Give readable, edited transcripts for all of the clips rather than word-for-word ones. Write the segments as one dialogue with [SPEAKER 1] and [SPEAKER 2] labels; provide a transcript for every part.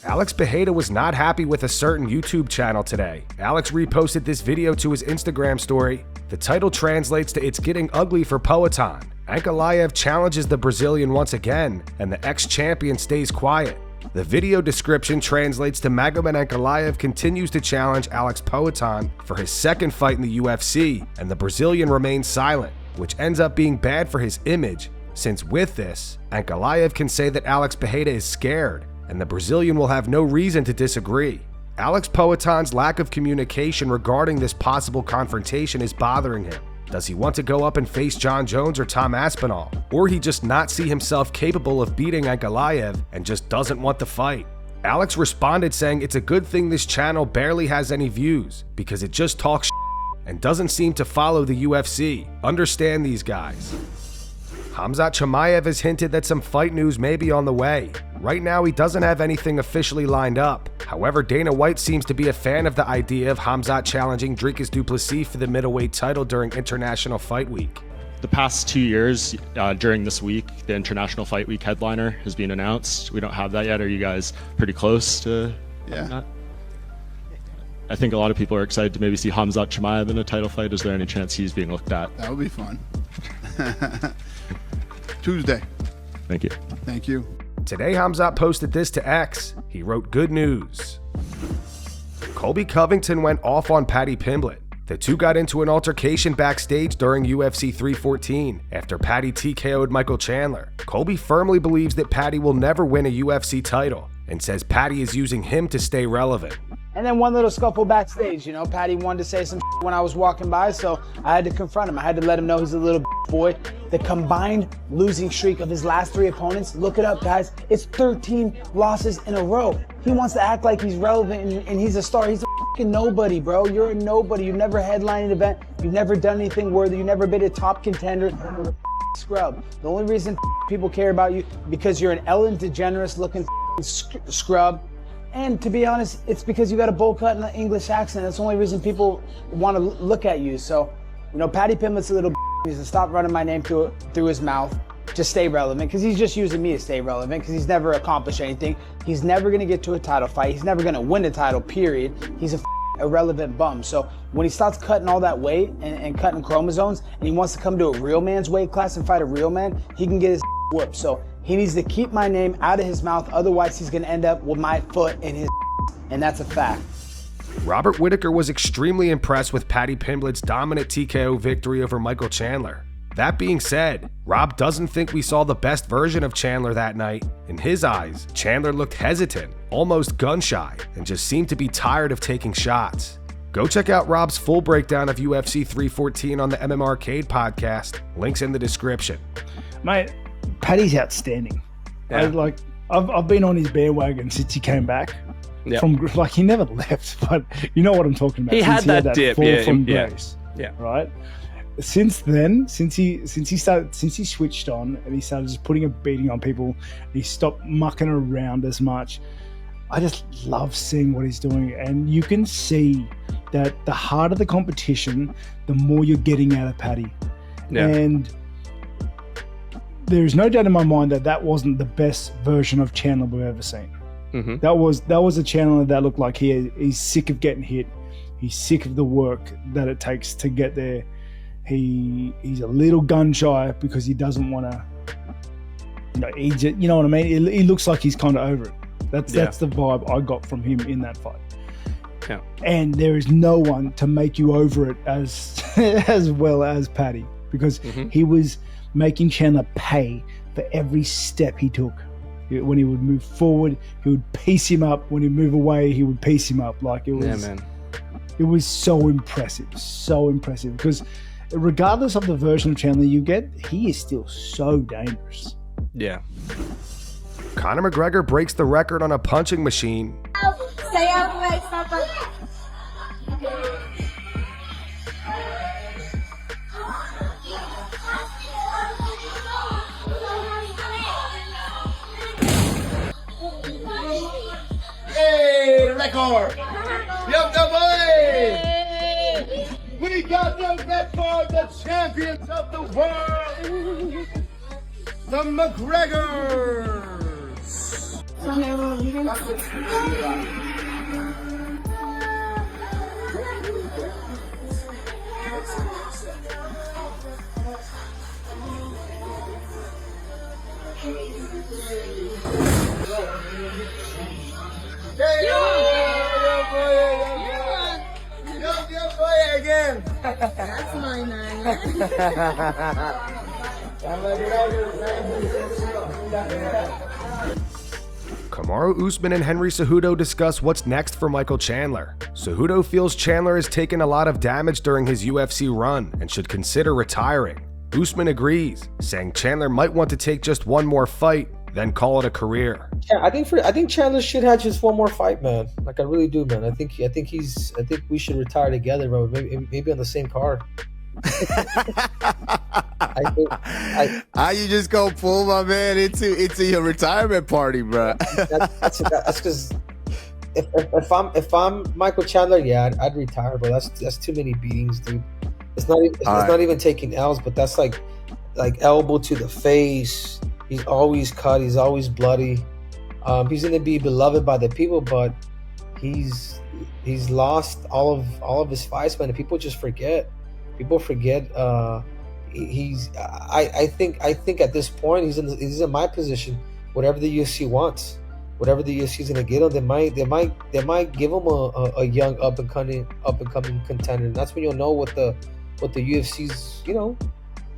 [SPEAKER 1] Alex Pereira was not happy with a certain YouTube channel today. Alex reposted this video to his Instagram story. The title translates to "It's getting ugly for Poatan." Ankalaev challenges the Brazilian once again, and the ex-champion stays quiet. The video description translates to Magomed Ankalaev continues to challenge Alex Poatan for his second fight in the UFC, and the Brazilian remains silent, which ends up being bad for his image, since with this, Ankalaev can say that Alex Pereira is scared, and the Brazilian will have no reason to disagree. Alex Poatan's lack of communication regarding this possible confrontation is bothering him. Does he want to go up and face John Jones or Tom Aspinall? Or he just not see himself capable of beating Ankalaev and just doesn't want the fight? Alex responded saying it's a good thing this channel barely has any views because it just talks and doesn't seem to follow the UFC. Understand these guys. Khamzat Chimaev has hinted that some fight news may be on the way. Right now, he doesn't have anything officially lined up. However, Dana White seems to be a fan of the idea of Khamzat challenging Dricus du Plessis for the middleweight title during International Fight Week.
[SPEAKER 2] The past 2 years, during this week, the International Fight Week headliner has been announced. We don't have that yet. Are you guys pretty close to that? I think a lot of people are excited to maybe see Khamzat Chimaev in a title fight. Is there any chance he's being looked at?
[SPEAKER 3] That would be fun. Tuesday.
[SPEAKER 2] Thank you.
[SPEAKER 3] Thank you.
[SPEAKER 1] Today, Khamzat posted this to X. He wrote, "Good news. Colby Covington went off on Paddy Pimblett. The two got into an altercation backstage during UFC 314 after Paddy TKO'd Michael Chandler. Colby firmly believes that Paddy will never win a UFC title and says Paddy is using him to stay relevant."
[SPEAKER 4] And then one little scuffle backstage, you know, Paddy wanted to say some when I was walking by, so I had to confront him. I had to let him know he's a little boy. The combined losing streak of his last 3 opponents, look it up, guys, it's 13 losses in a row. He wants to act like he's relevant and he's a star. He's a fucking nobody, bro. You're a nobody. You've never headlined an event. You've never done anything worthy. You've never been a top contender. You're a scrub. The only reason people care about you because you're an Ellen DeGeneres looking scrub. And to be honest, it's because you got a bowl cut and an English accent. That's the only reason people want to look at you. So, you know, Paddy Pimblett's a little he needs to stop running my name through his mouth. Just stay relevant, because he's just using me to stay relevant, because he's never accomplished anything. He's never going to get to a title fight. He's never going to win a title, period. He's a irrelevant bum. So when he starts cutting all that weight and cutting chromosomes, and he wants to come to a real man's weight class and fight a real man, he can get his whooped. So he needs to keep my name out of his mouth, otherwise he's going to end up with my foot in his and that's a fact.
[SPEAKER 1] Robert Whittaker was extremely impressed with Paddy Pimblett's dominant TKO victory over Michael Chandler. That being said, Rob doesn't think we saw the best version of Chandler that night. In his eyes, Chandler looked hesitant, almost gun-shy, and just seemed to be tired of taking shots. Go check out Rob's full breakdown of UFC 314 on the MM Arcade podcast. Links in the description.
[SPEAKER 5] Mate, Paddy's outstanding.
[SPEAKER 1] Yeah.
[SPEAKER 5] I've been on his bandwagon since he came back.
[SPEAKER 6] Yep.
[SPEAKER 5] From like he never left, but you know what I'm talking about.
[SPEAKER 6] He had that dip,
[SPEAKER 5] fall from grace,
[SPEAKER 6] yeah.
[SPEAKER 5] Right. Since then, since he switched on and he started just putting a beating on people, he stopped mucking around as much. I just love seeing what he's doing, and you can see that the harder the competition, the more you're getting out of Paddy.
[SPEAKER 6] Yeah.
[SPEAKER 5] And there's no doubt in my mind that wasn't the best version of Chandler we've ever seen.
[SPEAKER 6] Mm-hmm.
[SPEAKER 5] That was a Chandler that looked like he's sick of getting hit. He's sick of the work that it takes to get there. He's a little gun shy because he doesn't want to. You know what I mean. He looks like he's kind of over it. That's the vibe I got from him in that fight.
[SPEAKER 6] Yeah.
[SPEAKER 5] And there is no one to make you over it as as well as Paddy, because he was making Chandler pay for every step he took. When he would move forward, he would piece him up. When he move away, he would piece him up. Like it was, it was so impressive, because regardless of the version of Chandler you get, he is still so dangerous.
[SPEAKER 6] Yeah.
[SPEAKER 1] Conor McGregor breaks the record on a punching machine.
[SPEAKER 7] Stay out of the way, stop.
[SPEAKER 8] Hey, record! Yo, boy! We got the record, the champions of the world, the McGregors! Again.
[SPEAKER 7] That's my man.
[SPEAKER 1] Kamaru Usman and Henry Cejudo discuss what's next for Michael Chandler. Cejudo feels Chandler has taken a lot of damage during his UFC run and should consider retiring. Usman agrees, saying Chandler might want to take just one more fight, then call it a career.
[SPEAKER 3] Yeah, I think Chandler should have just one more fight, man. Like I really do, man. I think we should retire together, bro. Maybe on the same card.
[SPEAKER 8] How you just gonna pull my man into your retirement party, bro?
[SPEAKER 3] That's because if I'm Michael Chandler, yeah, I'd retire, but that's too many beatings, dude. It's not even taking L's, but that's like elbow to the face. He's always cut. He's always bloody. He's gonna be beloved by the people, but he's lost all of his fights, man. And people just forget. People forget. I think at this point he's in my position. Whatever the UFC wants, whatever the UFC is gonna get him, they might give him a young up and coming contender. And that's when you'll know what the UFC's, you know,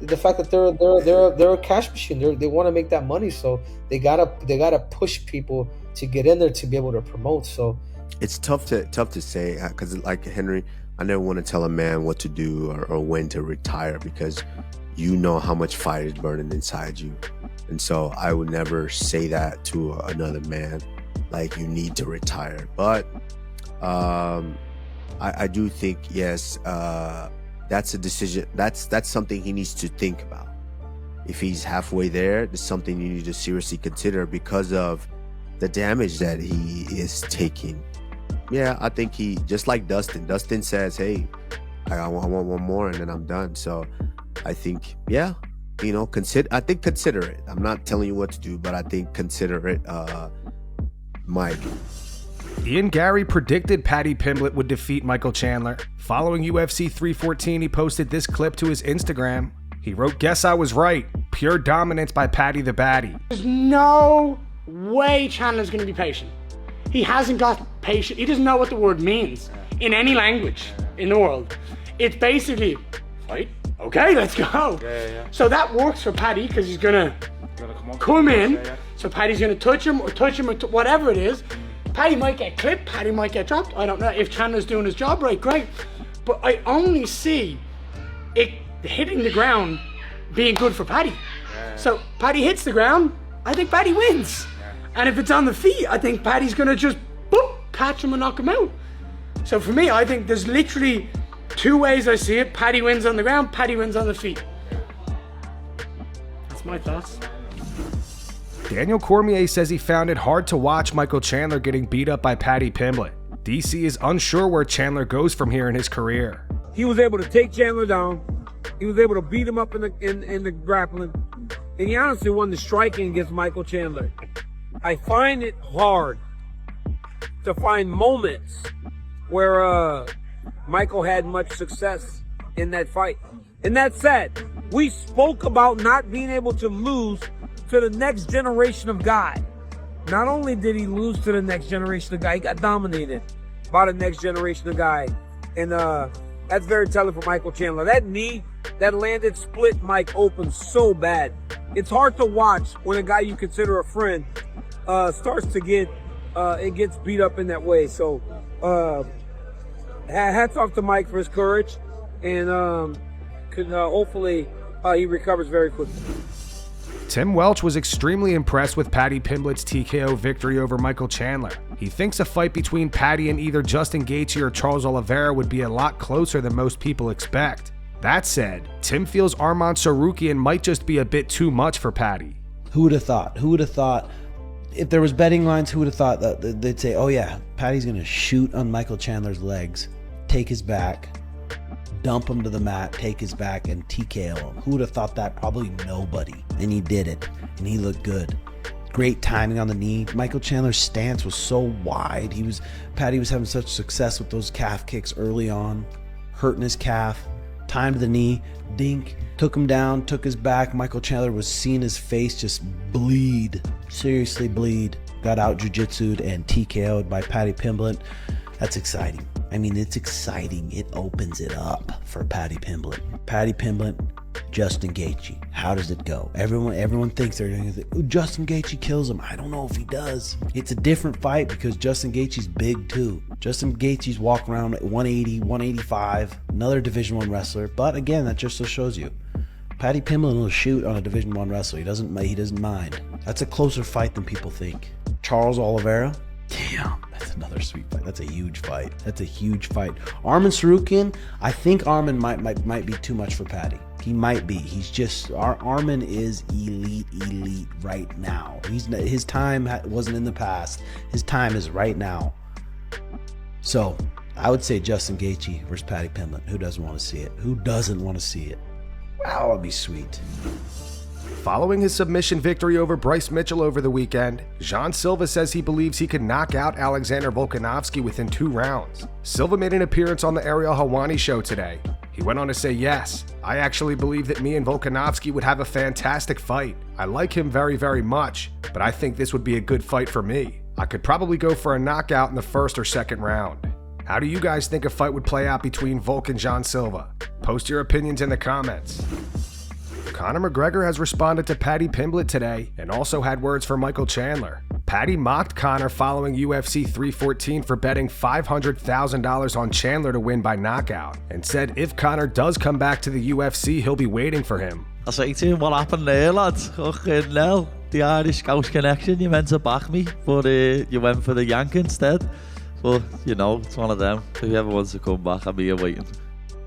[SPEAKER 3] the fact that they're a cash machine. They want to make that money, so they gotta push people to get in there to be able to promote. So
[SPEAKER 8] it's tough to say, because like Henry, I never want to tell a man what to do or when to retire, because you know how much fire is burning inside you. And so I would never say that to another man, like you need to retire. But I do think, yes, that's a decision. That's something he needs to think about. If he's halfway there, it's something you need to seriously consider because of the damage that he is taking. Yeah, I think he, just like Dustin says, hey, I want one more and then I'm done. So I think, yeah, you know, consider it. I'm not telling you what to do, but I think consider it, Mike.
[SPEAKER 1] Ian Garry predicted Paddy Pimblett would defeat Michael Chandler. Following UFC 314, he posted this clip to his Instagram. He wrote, "Guess I was right. Pure dominance by Paddy the Baddy."
[SPEAKER 4] There's no way Chandler's going to be patient. He hasn't got patience. He doesn't know what the word means in any language in the world. It's basically, fight, okay, let's go. So that works for Paddy because he's going to come in. So Paddy's going to touch him or whatever it is. Paddy might get clipped, Paddy might get dropped. I don't know. If Chandler's doing his job right, great. But I only see it hitting the ground being good for Paddy. So Paddy hits the ground, I think Paddy wins. And if it's on the feet, I think Paddy's gonna just boop, catch him and knock him out. So for me, I think there's literally two ways I see it. Paddy wins on the ground, Paddy wins on the feet. That's my thoughts.
[SPEAKER 1] Daniel Cormier says he found it hard to watch Michael Chandler getting beat up by Paddy Pimblett. DC is unsure where Chandler goes from here in his career.
[SPEAKER 9] He was able to take Chandler down. He was able to beat him up in the grappling. And he honestly won the striking against Michael Chandler. I find it hard to find moments where Michael had much success in that fight. And that said, we spoke about not being able to lose to the next generation of guy. Not only did he lose to the next generation of guy, he got dominated by the next generation of guy. And that's very telling for Michael Chandler. That knee that landed split Mike open so bad. It's hard to watch when a guy you consider a friend starts to get it gets beat up in that way. So hats off to Mike for his courage, and hopefully he recovers very quickly.
[SPEAKER 1] Tim Welch was extremely impressed with Paddy Pimblett's TKO victory over Michael Chandler. He thinks a fight between Paddy and either Justin Gaethje or Charles Oliveira would be a lot closer than most people expect. That said, Tim feels Arman Tsarukyan might just be a bit too much for Paddy.
[SPEAKER 10] Who would have thought? Who would have thought? If there was betting lines, who would have thought that they'd say, oh yeah, Paddy's going to shoot on Michael Chandler's legs, take his back, dump him to the mat, take his back, and TKO him. Who would have thought that? Probably nobody. And he did it, and he looked good. great timing on the knee. Michael Chandler's stance was so wide. Paddy was having such success with those calf kicks early on, hurting his calf. Time to the knee, dink, took him down, took his back. Michael Chandler was seeing his face just bleed, seriously bleed. Got out jiu-jitsu'd and TKO'd by Paddy Pimblett. That's exciting. I mean, it's exciting. It opens it up for Paddy Pimblett. Paddy Pimblett, Justin Gaethje. How does it go? Everyone thinks they're going to think, Justin Gaethje kills him. I don't know if he does. It's a different fight because Justin Gaethje's big too. Justin Gaethje's walk around at 180, 185, another Division I wrestler. But again, that just shows you, Paddy Pimblett will shoot on a Division I wrestler. He doesn't mind. That's a closer fight than people think. Charles Oliveira. Damn, that's another sweet fight. That's a huge fight. Arman Tsarukyan, I think Arman might be too much for Paddy. He might be. He's just, Arman is elite right now. His time wasn't in the past. His time is right now. So I would say Justin Gaethje versus Paddy Pimblett. Who doesn't want to see it? Wow, that'd be sweet.
[SPEAKER 1] Following his submission victory over Bryce Mitchell over the weekend, Silva says he believes he can knock out Alexander Volkanovski within 2 rounds. Silva made an appearance on the Ariel Helwani show today. He went on to say, yes, I actually believe that me and Volkanovski would have a fantastic fight. I like him very, very much, but I think this would be a good fight for me. I could probably go for a knockout in the 1st or 2nd round. How do you guys think a fight would play out between Volk and Silva? Post your opinions in the comments. Conor McGregor has responded to Paddy Pimblett today and also had words for Michael Chandler. Paddy mocked Conor following UFC 314 for betting $500,000 on Chandler to win by knockout and said if Conor does come back to the UFC, he'll be waiting for him.
[SPEAKER 11] I say to him, what happened there, lads? Fucking hell. The Irish Scouse connection, you meant to back me, but you went for the yank instead. But, you know, it's one of them. If he ever wants to come back, I'll be here waiting.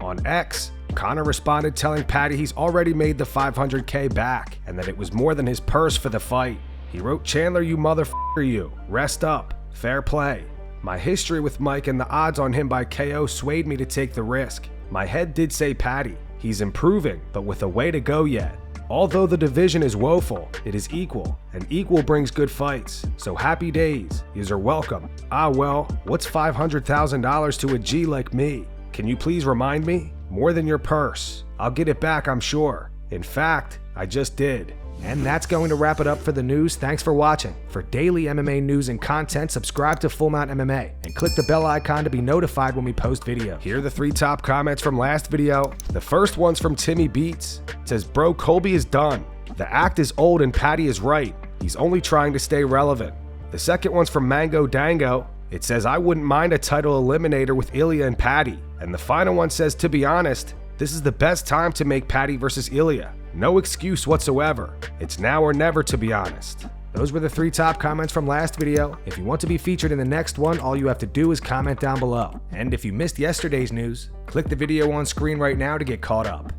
[SPEAKER 1] On X, Conor responded telling Paddy he's already made the $500K back and that it was more than his purse for the fight. He wrote, Chandler, you motherfucker you. Rest up. Fair play. My history with Mike and the odds on him by KO swayed me to take the risk. My head did say Paddy. He's improving, but with a way to go yet. Although the division is woeful, it is equal, and equal brings good fights. So happy days. Yous are welcome. Ah well, what's $500,000 to a G like me? Can you please remind me? More than your purse. I'll get it back, I'm sure. In fact, I just did. And that's going to wrap it up for the news. Thanks for watching. For daily MMA news and content, subscribe to Full Mount MMA and click the bell icon to be notified when we post videos. Here are the 3 top comments from last video. The first one's from Timmy Beats. It says, bro, Colby is done. The act is old and Paddy is right. He's only trying to stay relevant. The second one's from Mango Dango. It says, I wouldn't mind a title eliminator with Ilya and Paddy. And the final one says, to be honest, this is the best time to make Paddy versus Ilya. No excuse whatsoever. It's now or never, to be honest. Those were the 3 top comments from last video. If you want to be featured in the next one, all you have to do is comment down below. And if you missed yesterday's news, click the video on screen right now to get caught up.